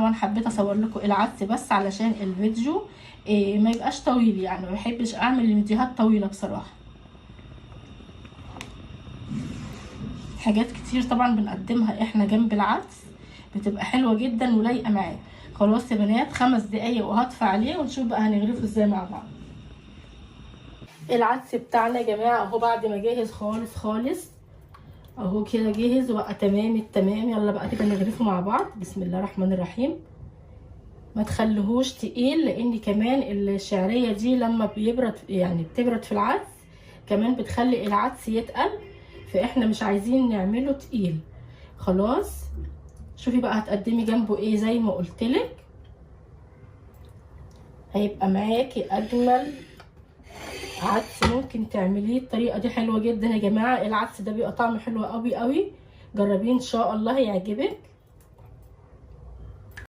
طبعا حبيت اصور لكم العدس بس علشان الفيديو ما يبقاش طويل، يعني ما بحبش اعمل فيديوهات طويله بصراحه. حاجات كتير طبعا بنقدمها احنا جنب العدس بتبقى حلوه جدا ولايقه معاه. خلاص يا بنات 5 دقايق وهطفي عليه ونشوف بقى هنغرفه ازاي مع بعض. العدس بتاعنا يا جماعه اهو بعد ما جاهز خالص خالص اهو كده جاهز وبقى تمام التمام. يلا بقى كده نغرفه مع بعض. بسم الله الرحمن الرحيم. ما تخليهوش تقيل لان كمان الشعريه دي لما بيبرد يعني بتبرد في العدس كمان بتخلي العدس يتقل، فاحنا مش عايزين نعمله تقيل. خلاص شوفي بقى هتقدمي جنبه ايه زي ما قلتلك، هيبقى معاكي اجمل عدس ممكن تعمليه. الطريقه دي حلوه جدا يا جماعه. العدس ده بيبقى طعمه حلو قوي قوي، جربيه ان شاء الله هيعجبك.